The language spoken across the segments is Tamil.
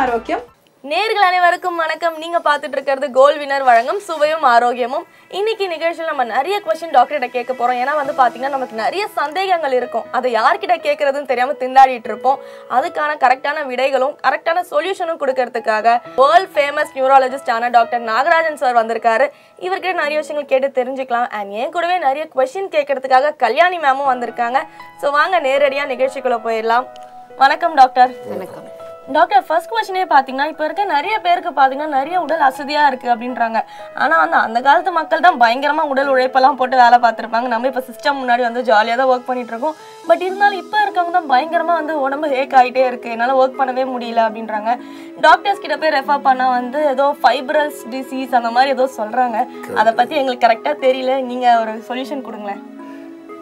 ஆரோக்கியம். நேயர்கள் அனைவருக்கும் வணக்கம். நீங்க பார்த்துட்டு இருக்கிறது கோல்ட் வினர் வழங்கும் சுவையும் ஆரோக்கியமும். இன்னைக்கு நிகழ்ச்சியில் நம்ம நிறைய கொஸ்டின் டாக்டர்கிட்ட கேட்க போறோம். ஏன்னா பாத்தீங்கன்னா நமக்கு நிறைய சந்தேகங்கள் இருக்கும். அதை யார்கிட்ட கேட்கறதுன்னு தெரியாம திண்டாடிட்டு இருப்போம். அதுக்கான கரெக்டான விடைகளும் கரெக்டான சொல்யூஷனும் கொடுக்கறதுக்காக வேர்ல்ட் ஃபேமஸ் நியூராலஜிஸ்டான டாக்டர் நாகராஜன் சார் வந்திருக்காரு. இவர்கிட்ட நிறைய விஷயங்கள் கேட்டு தெரிஞ்சுக்கலாம். அண்ட் ஏன் கூடவே நிறைய கொஸ்டின் கேட்கறதுக்காக கல்யாணி மேமும் வந்திருக்காங்க. ஸோ வாங்க நேரடியா நிகழ்ச்சிக்குள்ள போயிடலாம். வணக்கம் டாக்டர். வணக்கம் டாக்டர். ஃபர்ஸ்ட் கொஸ்டினே பார்த்தீங்கன்னா, இப்போ இருக்க நிறைய பேருக்கு பார்த்தீங்கன்னா நிறைய உடல் அசதியா இருக்கு அப்படின்றாங்க. ஆனால் அந்த காலத்து மக்கள் தான் பயங்கரமா உடல் உழைப்பெல்லாம் போட்டு வேலை பார்த்துருப்பாங்க. நம்ம இப்போ சிஸ்டம் முன்னாடி ஜாலியாக தான் ஒர்க் பண்ணிட்டு இருக்கோம். பட் இருந்தாலும் இப்போ இருக்கவங்க தான் பயங்கரமா உடம்பு ஹேக் ஆகிட்டே இருக்கு, என்னால் ஒர்க் பண்ணவே முடியல அப்படின்றாங்க. டாக்டர்ஸ் கிட்ட போய் ரெஃபர் பண்ணால் ஏதோ ஃபைப்ரஸ் டிசீஸ் அந்த மாதிரி ஏதோ சொல்றாங்க. அதை பத்தி எங்களுக்கு கரெக்டாக தெரியல, நீங்க ஒரு சொல்யூஷன் கொடுங்களேன்.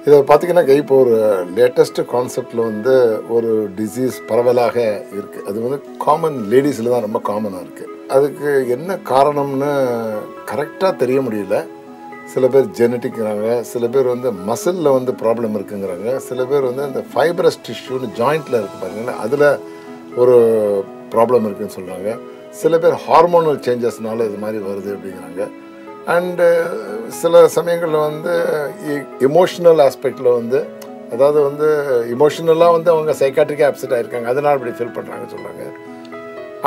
இதை பார்த்தீங்கன்னா இப்போ ஒரு லேட்டஸ்ட் கான்செப்டில் ஒரு டிசீஸ் பரவலாக இருக்குது. அது காமன் லேடிஸில் தான் ரொம்ப காமனாக இருக்குது. அதுக்கு என்ன காரணம்னு கரெக்டாக தெரிய முடியல. சில பேர் ஜெனட்டிக்கிறாங்க, சில பேர் மசிலில் ப்ராப்ளம் இருக்குங்கிறாங்க, சில பேர் அந்த ஃபைப்ரஸ் டிஷ்யூன்னு ஜாயிண்டில் இருக்குது பாருங்களேன், அதில் ஒரு ப்ராப்ளம் இருக்குதுன்னு சொல்கிறாங்க. சில பேர் ஹார்மோனல் சேஞ்சஸ்னால இது மாதிரி வருது அப்படிங்கிறாங்க. அண்டு சில சமயங்களில் எமோஷ்னல் ஆஸ்பெக்டில் அதாவது எமோஷ்னலாக அவங்க சைக்காட்ரிக்காக அப்செட் ஆகிருக்காங்க, அதனால் இப்படி ஃபீல் பண்ணுறாங்கன்னு சொல்கிறாங்க.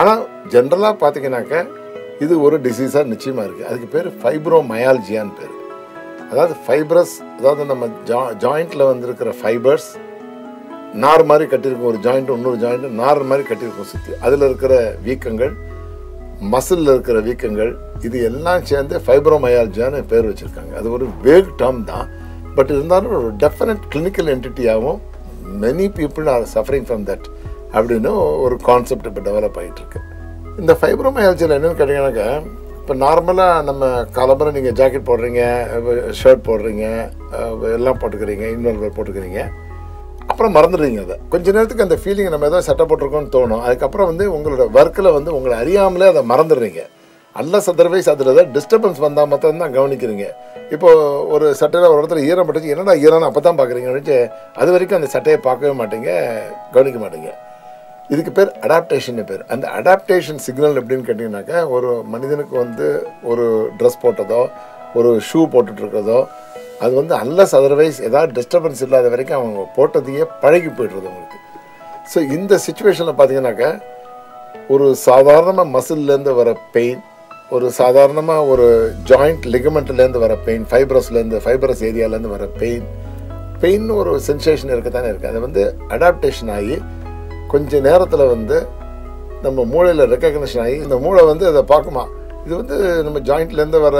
ஆனால் ஜென்ரலாக பார்த்தீங்கன்னாக்க இது ஒரு டிசீஸாக நிச்சயமாக இருக்குது. அதுக்கு பேர் ஃபைப்ரோமயால்ஜியான்னு பேர். அதாவது ஃபைப்ரஸ், அதாவது நம்ம ஜாயிண்டில் இருக்கிற ஃபைபர்ஸ் நார் மாதிரி கட்டியிருக்கும். ஒரு ஜாயிண்ட்டு இன்னொரு ஜாயிண்ட்டு நார் மாதிரி கட்டியிருக்கும் சுற்றி. அதில் இருக்கிற வீக்கங்கள், மசிலில் இருக்கிற வீக்கங்கள், இது எல்லாம் சேர்ந்து ஃபைப்ரோமயால்ஜியான்னு பேர் வச்சுருக்காங்க. அது ஒரு வேக் டேர்ம் தான். பட் இருந்தாலும் ஒரு டெஃபினட் கிளினிக்கல் என்டிட்டியாகவும் many people are suffering from that அப்படின்னு ஒரு கான்செப்ட் இப்போ டெவலப் ஆகிட்டுருக்கு. இந்த ஃபைப்ரோமயால்ஜியில் என்னென்னு கேட்டிங்கன்னாக்கா, இப்போ நார்மலாக நம்ம காலம்பரம் நீங்கள் ஜாக்கெட் போடுறீங்க, ஷர்ட் போடுறீங்க, எல்லாம் போட்டுக்கிறீங்க, இன்னொரு போட்டுக்கிறீங்க, அப்புறம் மறந்துடுறீங்க. அதை கொஞ்ச நேரத்துக்கு அந்த ஃபீலிங் நம்ம ஏதோ சட்டை போட்டிருக்கோன்னு தோணும். அதுக்கப்புறம் உங்களோட ஒர்க்கில் உங்களை அறியாமலே அதை மறந்துடுறீங்க. அல்ல அதர்வைஸ் அதில் ஏதாவது டிஸ்டர்பன்ஸ் வந்தால் மாத்திரம் தான் கவனிக்கிறீங்க. இப்போது ஒரு சட்டையில் ஒரு இடத்துல ஈரம் பட்டுச்சு, என்னடா ஈரம்னு அப்போ தான் பார்க்குறீங்க. அது வரைக்கும் அந்த சட்டையை பார்க்கவே மாட்டீங்க, கவனிக்க மாட்டீங்க. இதுக்கு பேர் அடாப்டேஷன் பேர். அந்த அடாப்டேஷன் சிக்னல் எப்படின்னு கேட்டிங்கனாக்கா, ஒரு மனிதனுக்கு ஒரு ட்ரெஸ் போட்டதோ ஒரு ஷூ போட்டுட்ருக்கிறதோ அது அல்லஸ் அதர்வைஸ் ஏதாவது டிஸ்டர்பன்ஸ் இல்லாத வரைக்கும் அவங்க போட்டதையே பழகி போய்டுறது அவங்களுக்கு. ஸோ இந்த சுச்சுவேஷனில் பார்த்தீங்கன்னாக்கா, ஒரு சாதாரணமாக மசில்லேருந்து வர பெயின், ஒரு சாதாரணமாக ஒரு ஜாயிண்ட் லிகமெண்ட்லேருந்து வர பெயின், ஃபைப்ரஸ் ஏரியாலேருந்து வர பெயின் ஒரு சென்சேஷன் இருக்கத்தானே இருக்குது. அது அடாப்டேஷன் ஆகி கொஞ்சம் நேரத்தில் நம்ம மூளையில் ரெக்கக்னிஷன் ஆகி இந்த மூளை அதை பார்க்குமா, இது நம்ம ஜாயிண்ட்லேருந்து வர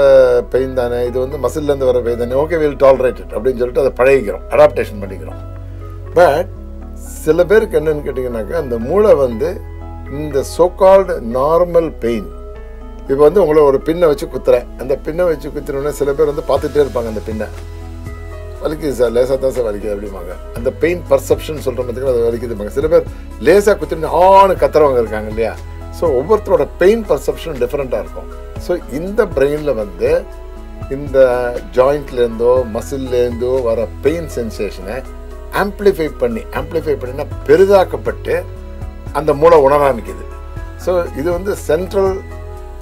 பெயின் தானே, இது மசில்லேருந்து வர பெயின் தானே, ஓகே வில் டாலரேட் இட் அப்படின்னு சொல்லிட்டு அதை பழகிக்கிறோம், அடாப்டேஷன் பண்ணிக்கிறோம். பட் சில பேருக்கு என்னன்னு கேட்டிங்கனாக்கா, அந்த மூளை இந்த சோகால்டு நார்மல் பெயின், இப்போ உங்களை ஒரு பின்னை வச்சு குத்துறேன், அந்த பின்னை வச்சு குத்துறோன்னே சில பேர் பார்த்துட்டே இருப்பாங்க, அந்த பின்னை வலிக்குது சார், லேசாக தான் சார் வலிக்குது அப்படிம்பாங்க. அந்த பெயின் பர்செப்ஷன் சொல்கிற மாதிரி அது வலிக்குதுப்பாங்க. சில பேர் லேசாக குத்துட்டு ஆன்னு கத்துறவங்க இருக்காங்க இல்லையா. ஸோ ஒவ்வொருத்தரோட பெயின் பர்செப்ஷன் டிஃப்ரெண்ட்டாக இருக்கும். ஸோ இந்த பிரெயினில் இந்த ஜாயிண்ட்லேருந்தோ மசில்லேருந்தோ வர பெயின் சென்சேஷனை ஆம்ப்ளிஃபை பண்ணினா பெரிதாக்கப்பட்டு அந்த மூளை உணர ஆரம்பிக்குது. ஸோ இது சென்ட்ரல்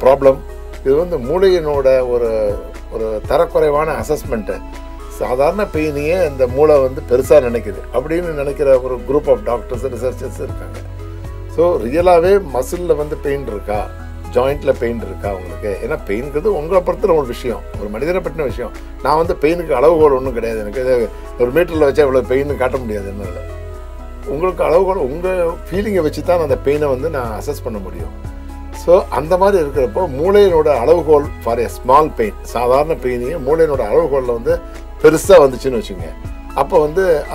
ப்ராப்ளம். இது மூளையினோட ஒரு தரக்குறைவான அசஸ்மெண்ட்டு. சாதாரண பெயினையே இந்த மூளை பெருசாக நினைக்குது அப்படின்னு நினைக்கிற ஒரு குரூப் ஆஃப் டாக்டர்ஸ், ரிசர்ச்சர்ஸ் இருக்காங்க. ஸோ ரியலாகவே மசிலில் பெயின் இருக்கா, ஜாயிண்டில் பெயின் இருக்கா உங்களுக்கு? ஏன்னா பெயின்கிறது உங்களை பொறுத்த ஒரு விஷயம், ஒரு மனிதனை பற்றின விஷயம். நான் பெயினுக்கு அளவுகோல் ஒன்றும் கிடையாது. எனக்கு ஒரு மீட்டரில் வச்சா இவ்வளோ பெயின் காட்ட முடியாது என்னால். உங்களுக்கு அளவுகோல் உங்கள் ஃபீலிங்கை வச்சு தான் அந்த பெயினை நான் அசஸ் பண்ண முடியும். ஸோ அந்த மாதிரி இருக்கிறப்போ மூளையினோட அளவுகோல் ஃபார் எ ஸ்மால் பெயின், சாதாரண பெயினையே மூளையினோட அளவுகோலில் பெருசாக வந்துச்சுன்னு வச்சுங்க, அப்போ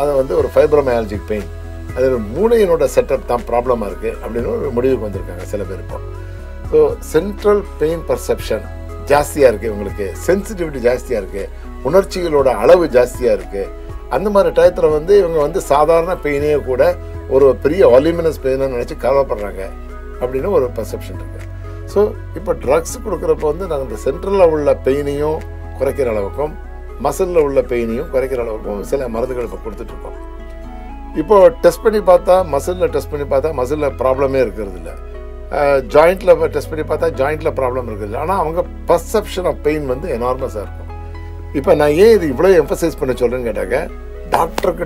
அதை ஒரு ஃபைப்ரோமயாலஜிக் பெயின், அது மூளையினோட செட்டப் தான் ப்ராப்ளமாக இருக்குது அப்படின்னு ஒரு முடிவுக்கு வந்திருக்காங்க சில பேர். இப்போ ஸோ சென்ட்ரல் பெயின் பர்செப்ஷன் ஜாஸ்தியாக இருக்குது, இவங்களுக்கு சென்சிட்டிவிட்டி ஜாஸ்தியாக இருக்குது, உணர்ச்சிகளோட அளவு ஜாஸ்தியாக இருக்குது. அந்த மாதிரி டயத்தில் இவங்க சாதாரண பெயினையே கூட ஒரு பெரிய வால்யூமினஸ் பெயினை நினச்சி கவலைப்படுறாங்க அப்படின்னு ஒரு பர்செப்ஷன் இருக்குது. ஸோ இப்போ ட்ரக்ஸ் கொடுக்குறப்போ நாங்கள் இந்த சென்ட்ரலில் உள்ள பெயினையும் குறைக்கிற அளவுக்கும் மசிலில் உள்ள பெயினையும் குறைக்கிற அளவுக்கும் சில மருந்துகள் இப்போ கொடுத்துட்ருக்கோம். இப்போது டெஸ்ட் பண்ணி பார்த்தா மசிலில் ப்ராப்ளமே இருக்கிறது இல்லை. ஜாயிண்டில் டெஸ்ட் பண்ணி பார்த்தா ஜாயிண்டில் ப்ராப்ளம் இருக்குது. ஆனால் அவங்க பர்செப்ஷன் ஆஃப் பெயின் வந்து எனார்மஸாக இருக்கும். இப்போ நான் ஏன் இது இவ்வளோ எம்பசைஸ் பண்ண சொல்கிறேன்னு கேட்டாக்க,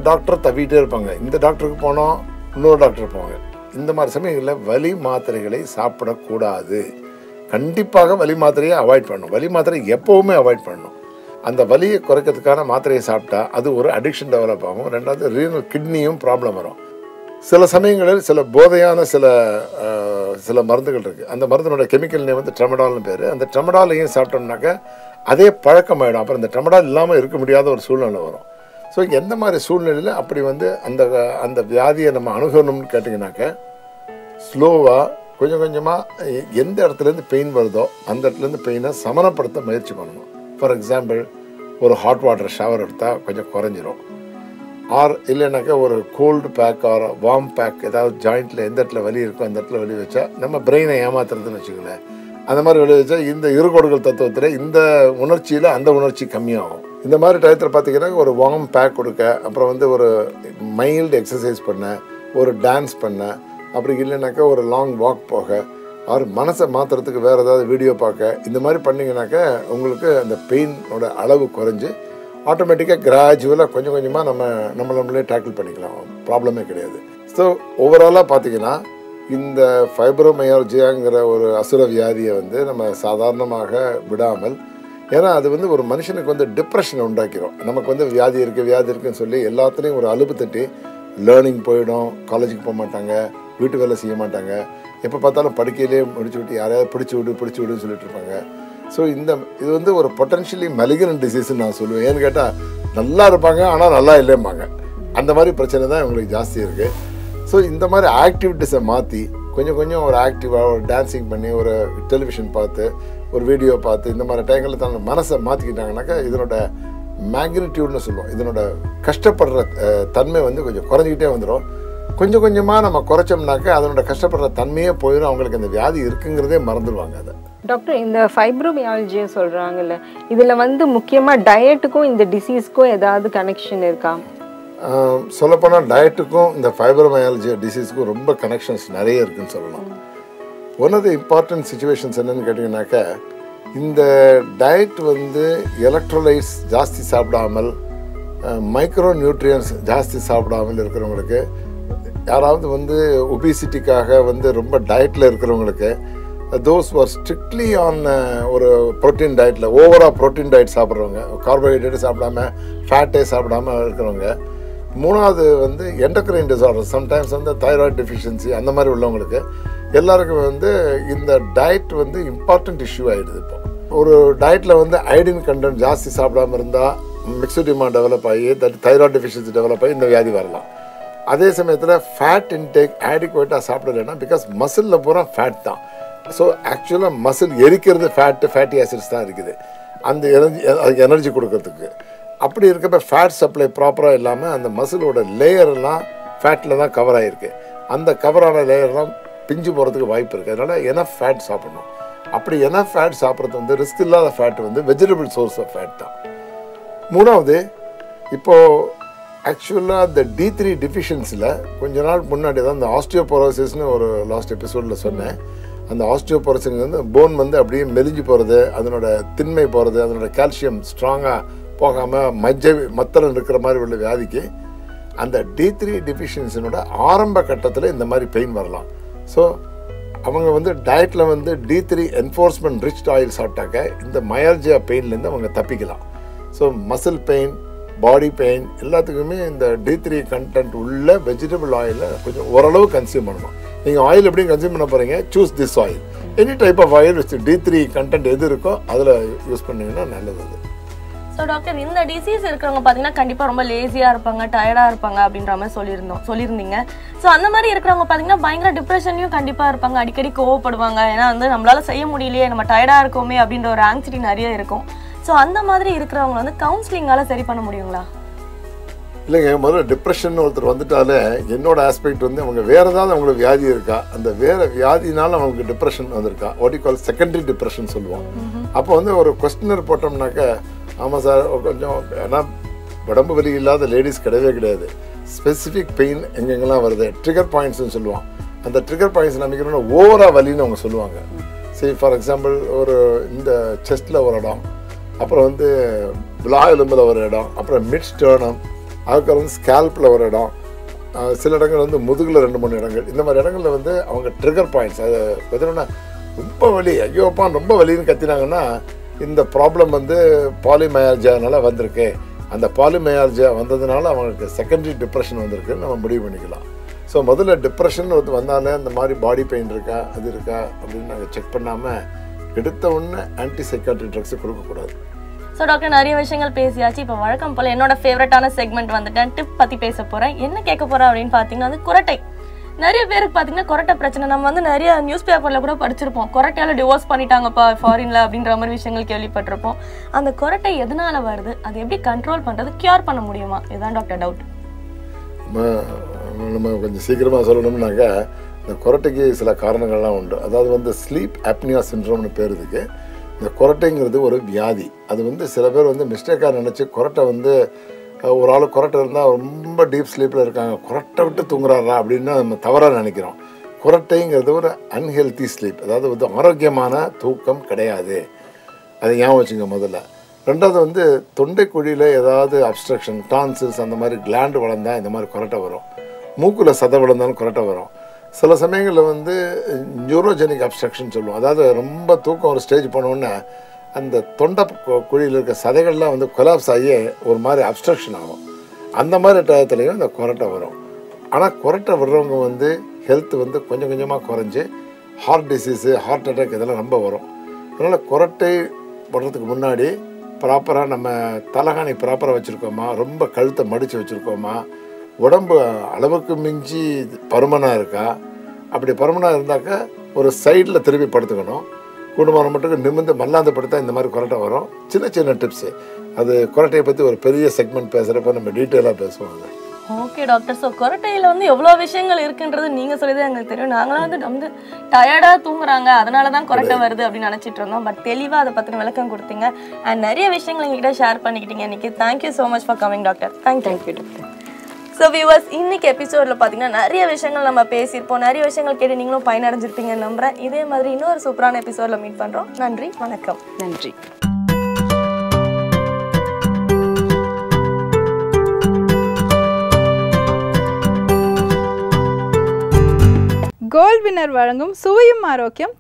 டாக்டர் தவிட்டே இருப்பாங்க. இந்த டாக்டருக்கு போனோம், இன்னொரு டாக்டர் போவாங்க. இந்த மாதிரி சமயங்களில் வலி மாத்திரைகளை சாப்பிடக்கூடாது. கண்டிப்பாக வலி மாத்திரையை அவாய்ட் பண்ணணும். வலி மாத்திரை எப்போவுமே அவாய்ட் பண்ணணும். அந்த வலியை குறைக்கிறதுக்கான மாத்திரையை சாப்பிட்டா அது ஒரு அடிக்ஷன் டெவலப் ஆகும். ரெண்டாவது ரீனல் கிட்னியும் ப்ராப்ளம் வரும். சில சமயங்களில் சில போதையான சில மருந்துகள் இருக்குது. அந்த மருந்தினோட கெமிக்கல் நேம் வந்து ட்ரெமடால்னு பேர். அந்த ட்ரெமடாலையும் சாப்பிட்டோம்னாக்க அதே பழக்கமாயிடும். அப்புறம் இந்த ட்ரெமடால் இல்லாமல் இருக்க முடியாத ஒரு சூழ்நிலை வரும். ஸோ எந்த மாதிரி சூழ்நிலையில் அப்படி வந்து அந்த வியாதியை நம்ம அணுகணும்னு கேட்டிங்கனாக்க, ஸ்லோவாக கொஞ்சம் கொஞ்சமாக எந்த இடத்துலேருந்து பெயின் வருதோ அந்த இடத்துலேருந்து பெயினை சமனப்படுத்த முயற்சி பண்ணணும். ஃபார் எக்ஸாம்பிள், ஒரு ஹாட் வாட்டர் ஷவர் எடுத்தால் கொஞ்சம் குறைஞ்சிரும். ஆர் இல்லைனாக்கா ஒரு cold pack or warm pack, ஏதாவது ஜாயிண்ட்டில் எந்த இடத்துல வலி இருக்கோ அந்த இடத்துல வலி வச்சா நம்ம பிரெயினை ஏமாத்துறதுன்னு வச்சுக்கோங்களேன். அந்த மாதிரி வலி வச்சா இந்த இருகோடுகள் தத்துவத்தில் இந்த உணர்ச்சியில் அந்த உணர்ச்சி கம்மியாகும். இந்த மாதிரி டயத்தில் பார்த்தீங்கன்னா ஒரு வார்ம் பேக் கொடுக்க, அப்புறம் வந்து ஒரு மைல்டு எக்ஸசைஸ் பண்ண, ஒரு டான்ஸ் பண்ண, அப்படி இல்லைனாக்கா ஒரு லாங் வாக் போக, ஆர் மனசை மாற்றுறதுக்கு வேறு ஏதாவது வீடியோ பார்க்க, இந்த மாதிரி பண்ணிங்கனாக்கா உங்களுக்கு அந்த பெயினோட அளவு குறைஞ்சி ஆட்டோமேட்டிக்காக கிராஜுவலாக கொஞ்சம் கொஞ்சமாக நம்மளே டேக்கிள் பண்ணிக்கலாம். ப்ராப்ளமே கிடையாது. ஸோ ஓவராலாக பார்த்தீங்கன்னா இந்த ஃபைப்ரோமையால்ஜியாங்கிற ஒரு அசுர வியாதியை வந்து நம்ம சாதாரணமாக விடாமல், ஏன்னா அது வந்து ஒரு மனுஷனுக்கு வந்து டிப்ரெஷனை உண்டாக்கிறோம். நமக்கு வந்து வியாதி இருக்குன்னு சொல்லி எல்லாத்துலேயும் ஒரு அலுப்பு தட்டி லேர்னிங் போயிடும், காலேஜுக்கு போக மாட்டாங்க, வீட்டு வேலை செய்ய மாட்டாங்க, எப்போ பார்த்தாலும் படுக்கையிலே முடிச்சு விட்டு யாரையாவது பிடிச்சி விடுன்னு சொல்லிட்டு இருப்பாங்க. ஸோ இது வந்து ஒரு பொட்டன்ஷியலி மெலிகனன்ட் டிசீஸ்ன்னு நான் சொல்லுவேன். ஏன்னு கேட்டால் நல்லா இருப்பாங்க ஆனால் நல்லா இல்லைம்பாங்க. அந்த மாதிரி பிரச்சனை தான் இவங்களுக்கு ஜாஸ்தி இருக்குது. ஸோ இந்த மாதிரி ஆக்டிவிட்டீஸை மாற்றி கொஞ்சம் ஒரு ஆக்டிவாக ஒரு டான்ஸிங் பண்ணி, ஒரு டெலிவிஷன் பார்த்து, ஒரு வீடியோ பார்த்து, இந்த மாதிரி டைங்களில் தன்னோட மனசை மாற்றிக்கிட்டாங்கனாக்கா இதனோட மேக்னிடியூட்னு சொல்லுவோம், இதனோட கஷ்டப்படுற தன்மை வந்து கொஞ்சம் குறைஞ்சிக்கிட்டே வந்துடும். கொஞ்சம் கொஞ்சமாக நம்ம குறைச்சோம்னாக்கா அதனோட கஷ்டப்படுற தன்மையே போயிடும். அவங்களுக்கு அந்த வியாதி இருக்குங்கிறதே மறந்துடுவாங்க. அதை டாக்டர், இந்த ஃபைப்ரோமியாலஜி சொல்கிறாங்கல்ல, இதில் வந்து முக்கியமாக டயட்டுக்கும் இந்த டிசீஸ்க்கும் ஏதாவது கனெக்ஷன் இருக்கா? சொல்லப்போனால் டயட்டுக்கும் இந்த ஃபைப்ரோமையாலஜி டிசீஸுக்கும் ரொம்ப கனெக்ஷன்ஸ் நிறைய இருக்குதுன்னு சொல்லலாம். One of the important situations என்னென்னு கேட்டிங்கனாக்கா, இந்த டயட் வந்து எலக்ட்ரோலைட்ஸ் ஜாஸ்தி சாப்பிடாமல், மைக்ரோ நியூட்ரியன்ஸ் ஜாஸ்தி சாப்பிடாமல் இருக்கிறவங்களுக்கு, யாராவது வந்து ஒபிசிட்டிக்காக வந்து ரொம்ப டயட்டில் இருக்கிறவங்களுக்கு, தோஸ் ஆர் ஸ்ட்ரிக்ட்லி ஆன் ஒரு ப்ரோட்டீன் டயட்டில், ஓவராக ப்ரோட்டீன் டயட் சாப்பிட்றவங்க, கார்போஹைட்ரேட் சாப்பிடாம ஃபேட்டே சாப்பிடாம இருக்கிறவங்க, மூணாவது வந்து எண்டோக்ரைன் டிசார்டர், சம்டைம்ஸ் வந்து தைராய்டு டெஃபிஷியன்சி, அந்த மாதிரி உள்ளவங்களுக்கு எல்லாருக்கும் வந்து இந்த டயட் வந்து இம்பார்ட்டண்ட் இஷ்யூ ஆகிடுது. இப்போ ஒரு டயட்டில் வந்து அயோடின் கண்டென்ட் ஜாஸ்தி சாப்பிடாமல் இருந்தால் மிக்ஸடிமா டெவலப் ஆகி, தைராய்டு டெஃபிஷியன்சி டெவலப் ஆகி இந்த வியாதி வரலாம். அதே சமயத்தில் ஃபேட் இன்டேக் ஆடிக்குவேட்டாக சாப்பிடலைன்னா, பிகாஸ் மசிலில் பூரா ஃபேட் தான். ஸோ ஆக்சுவலாக மசில் எரிக்கிறது ஃபேட்டி ஆசிட்ஸ் தான் இருக்குது, அந்த எனர்ஜி கொடுக்கறதுக்கு. அப்படி இருக்கப்போ ஃபேட் சப்ளை ப்ராப்பராக இல்லாமல் அந்த மசிலோட லேயர்லாம் ஃபேட்டில் தான் கவர் ஆகிருக்கு. அந்த கவரான லேயர்லாம் பிஞ்சு போகிறதுக்கு வாய்ப்பு இருக்குது. அதனால் எனஃப் ஃபேட் சாப்பிடணும். அப்படி எனஃப் ஃபேட் சாப்பிட்றது வந்து ரிஸ்க் இல்லாத ஃபேட் வந்து வெஜிடபிள் சோர்ஸ் ஆஃப் ஃபேட் தான். மூணாவது, இப்போது ஆக்சுவலாக இந்த D3 டிஃபிஷியன்சியில் கொஞ்ச நாள் முன்னாடி தான் இந்த ஆஸ்டியோபோரோசிஸ்னு ஒரு லாஸ்ட் எபிசோடில் சொன்னேன். அந்த ஆஸ்டியோபோரோசிஸ் வந்து போன் வந்து அப்படியே மெலிஞ்சு போகிறது, அதனோட திண்மை போகிறது, அதனோட கால்சியம் ஸ்ட்ராங்காக போகாமல் மத்தளம் இருக்கிற மாதிரி உள்ள வியாதிக்கு அந்த D3 டிஃபிஷியன்சினோட ஆரம்ப கட்டத்தில் இந்த மாதிரி பெயின் வரலாம். ஸோ அவங்க வந்து டயட்டில் வந்து D3 என்ஃபோர்ஸ்மெண்ட் ரிச் ஆயில் சாப்பிட்டாக்க இந்த மயால்ஜியா பெயின்லேருந்து அவங்க தப்பிக்கலாம். So muscle pain, body pain எல்லாத்துக்குமே இந்த D3 கண்டென்ட் உள்ள வெஜிடபிள் ஆயிலை கொஞ்சம் ஓரளவு கன்சியூம் பண்ணணும். நீங்கள் ஆயில் எப்படி கன்சியூம் பண்ண போகிறீங்க, choose this oil, any type of oil with D3 content எது இருக்கோ அதில் யூஸ் பண்ணிங்கன்னா நல்லது. அது ஸோ டாக்டர், இந்த டிசீஸ் இருக்கிறவங்க பார்த்தீங்கன்னா கண்டிப்பாக ரொம்ப லேசியாக இருப்பாங்க, டயர்டாக இருப்பாங்க அப்படின்ற மாதிரி சொல்லியிருந்தீங்க. ஸோ அந்த மாதிரி இருக்கிறவங்க பார்த்தீங்கன்னா பயங்கர டிப்ரெஷன்லையும் கண்டிப்பாக இருப்பாங்க, அடிக்கடி கோவப்படுவாங்க. ஏன்னா வந்து நம்மளால செய்ய முடியலையே, நம்ம டயர்டாக இருக்கோமே அப்படின்ற ஒரு ஆங்ஸைட்டி நிறைய இருக்கும். ஸோ அந்த மாதிரி இருக்கிறவங்க வந்து கவுன்சிலிங்கால் சரி பண்ண முடியுங்களா? இல்லைங்க, முதல்ல டிப்ரெஷன் ஒருத்தர் வந்துட்டாலே என்னோட ஆஸ்பெக்ட் வந்து அவங்க வேறு ஏதாவது அவங்களுக்கு வியாதி இருக்கா, அந்த வேறு வியாதினால அவங்களுக்கு டிப்ரெஷன் வந்திருக்கா, what you call secondary depression சொல்லுவோம். அப்போ வந்து ஒரு கொஸ்டினர் போட்டோம்னாக்க, ஆமாம் சார் கொஞ்சம், ஏன்னா உடம்பு வலி இல்லாத லேடிஸ் கிடையவே கிடையாது. ஸ்பெசிஃபிக் பெயின் எங்கெங்கெல்லாம் வருது, ட்ரிகர் பாயிண்ட்ஸ்னு சொல்லுவோம். அந்த ட்ரிகர் பாயிண்ட்ஸ் நம்பிக்கணும்னா ஓவரா வலின்னு அவங்க சொல்லுவாங்க. சரி, ஃபார் எக்ஸாம்பிள் ஒரு இந்த செஸ்ட்டில் ஒரு இடம், அப்புறம் வந்து விலா எலும்பில் ஒரு இடம், அப்புறம் மிட் ஸ்டர்னம், அதுக்கப்புறம் வந்து ஸ்கேல்பில் ஒரு இடம், சில இடங்கள் வந்து முதுகில் 2-3 இடங்கள். இந்த மாதிரி இடங்களில் வந்து அவங்க ட்ரிகர் பாயிண்ட்ஸ் அது பார்த்தீங்கன்னா ரொம்ப வலி, ஐயோப்பான் ரொம்ப வலின்னு கத்தினாங்கன்னா இந்த ப்ராப்ளம் வந்து பாலிமயால்ஜியானால வந்திருக்கு. அந்த பாலிமயால்ஜியா வந்ததுனால அவங்களுக்கு செகண்டரி டிப்ரெஷன் வந்திருக்குன்னு நம்ம முடிவு பண்ணிக்கலாம். ஸோ முதல்ல டிப்ரெஷன் வந்தாலே அந்த மாதிரி பாடி பெயின் இருக்கா அது இருக்கா அப்படின்னு நாங்கள் செக் பண்ணாமல் எடுத்த உடனே ஆன்டிசைக்காட்ரிக் ட்ரக்ஸை கொடுக்கக்கூடாது. ஸோ டாக்டர் நிறைய விஷயங்கள் பேசியாச்சு. இப்போ வழக்கம் போல் என்னோட ஃபேவரட்டான செக்மெண்ட் வந்துட்டேன், டிப் பற்றி பேச போகிறேன். என்ன கேட்க போகிறேன் அப்படின்னு பார்த்தீங்கன்னா அது குரட்டை. நிறைய பேருக்கு பார்த்தீங்கன்னா குரட்டை பிரச்சனை நம்ம வந்து நிறைய நியூஸ் பேப்பரில் கூட படிச்சிருப்போம். குரட்டையால் டிவோர்ஸ் பண்ணிட்டாங்கப்பா ஃபாரினில் அப்படின்ற மாதிரி விஷயங்கள் கேள்விப்பட்டிருப்போம். அந்த குரட்டை எதனால வருது, அது எப்படி கண்ட்ரோல் பண்ணுறது, கியூர் பண்ண முடியுமா? இதுதான் டாக்டர் டவுட். நம்ம கொஞ்சம் சீக்கிரமாக சொல்லணும்னாக்கா இந்த குரட்டைக்கு சில காரணங்கள்லாம் உண்டு. அதாவது வந்து ஸ்லீப் அப்னியா சிண்ட்ரோம்னு பேர் இதுக்கு. இந்த குரட்டைங்கிறது ஒரு வியாதி. அது வந்து சில பேர் வந்து மிஸ்டேக்காக நினச்சி குரட்டை வந்து ஒரு ஆள் குரட்டை இருந்தால் ரொம்ப டீப் ஸ்லீப்பில் இருக்காங்க, குரட்டை விட்டு தூங்குறாரா அப்படின்னு நம்ம தவறாக நினைக்கிறோம். குரட்டைங்கிறது ஒரு அன்ஹெல்தி ஸ்லீப், அதாவது வந்து ஆரோக்கியமான தூக்கம் கிடையாது. அதை ஞாபகம் வச்சுங்க முதல்ல. ரெண்டாவது வந்து தொண்டை குழியில் ஏதாவது அப்ஸ்ட்ரக்ஷன், டான்சில்ஸ் அந்த மாதிரி கிளாண்டு வளர்ந்தால் இந்த மாதிரி குரட்டை வரும். மூக்கில் சதை வளர்ந்தாலும் குரட்டை வரும். சில சமயங்களில் வந்து நியூரோஜெனிக் அப்ஸ்ட்ரக்ஷன் சொல்லுவோம். அதாவது ரொம்ப தூக்கம் ஒரு ஸ்டேஜ் போனோடனே அந்த தொண்டை குழியில் இருக்க சதைகள்லாம் வந்து கொலாப்ஸ் ஆகி ஒரு மாதிரி அப்ஸ்ட்ரக்ஷன் ஆகும். அந்த மாதிரி டயத்துலையும் இந்த குரட்டை வரும். ஆனால் குரட்டை வர்றவங்க வந்து ஹெல்த் வந்து கொஞ்சம் கொஞ்சமாக குறைஞ்சி ஹார்ட் டிசீஸு, ஹார்ட் அட்டாக் இதெல்லாம் ரொம்ப வரும். அதனால் குரட்டை வர்றதுக்கு முன்னாடி ப்ராப்பராக நம்ம தலகாணி ப்ராப்பராக வச்சுருக்கோமா, ரொம்ப கழுத்தை மடித்து வச்சுருக்கோமா, உடம்பு அளவுக்கு மிஞ்சி பருமனாக இருக்கா, அப்படி பருமனாக இருந்தாக்கா ஒரு சைடில் திருப்பி படுத்துக்கணும். குடும்பம் மட்டும் நிமிர்ந்து மல்லாந்து படுத்தா இந்த மாதிரி குரட்டை வரும். சின்ன சின்ன டிப்ஸு. அது குரட்டையை பற்றி ஒரு பெரிய செக்மெண்ட் பேசுகிறப்ப நம்ம டீட்டெயிலாக பேசுவாங்க. Okay doctor. ஸோ குரட்டையில் வந்து எவ்வளோ விஷயங்கள் இருக்குன்றது நீங்கள் சொல்லி தான் எங்களுக்கு தெரியும். நாங்களாம் வந்து டயர்டாக தூங்குறாங்க அதனால தான் குரட்டை வருது அப்படின்னு நினச்சிட்டு இருந்தோம். பட் தெளிவாக அதை பற்றின விளக்கம் கொடுத்தீங்க அண்ட் நிறைய விஷயங்கள் எங்ககிட்ட ஷேர் பண்ணிக்கிட்டீங்க இன்னைக்கு. Thank you so much for coming doctor. Thank you doctor. So viewers, இன்னைக்கு எபிசோடில் பார்த்தீங்கன்னா நிறைய விஷயங்கள் நம்ம பேசியிருப்போம். நிறைய விஷயங்கள் கேட்டு நீங்களும் பயனடைஞ்சிருப்பீங்கன்னு நம்புறேன். இதே மாதிரி இன்னொரு சூப்பரான எபிசோடில் மீட் பண்ணுறோம். நன்றி, வணக்கம். நன்றி. கோல்ட் வினர் வழங்கும் சுவையும் ஆரோக்கியம்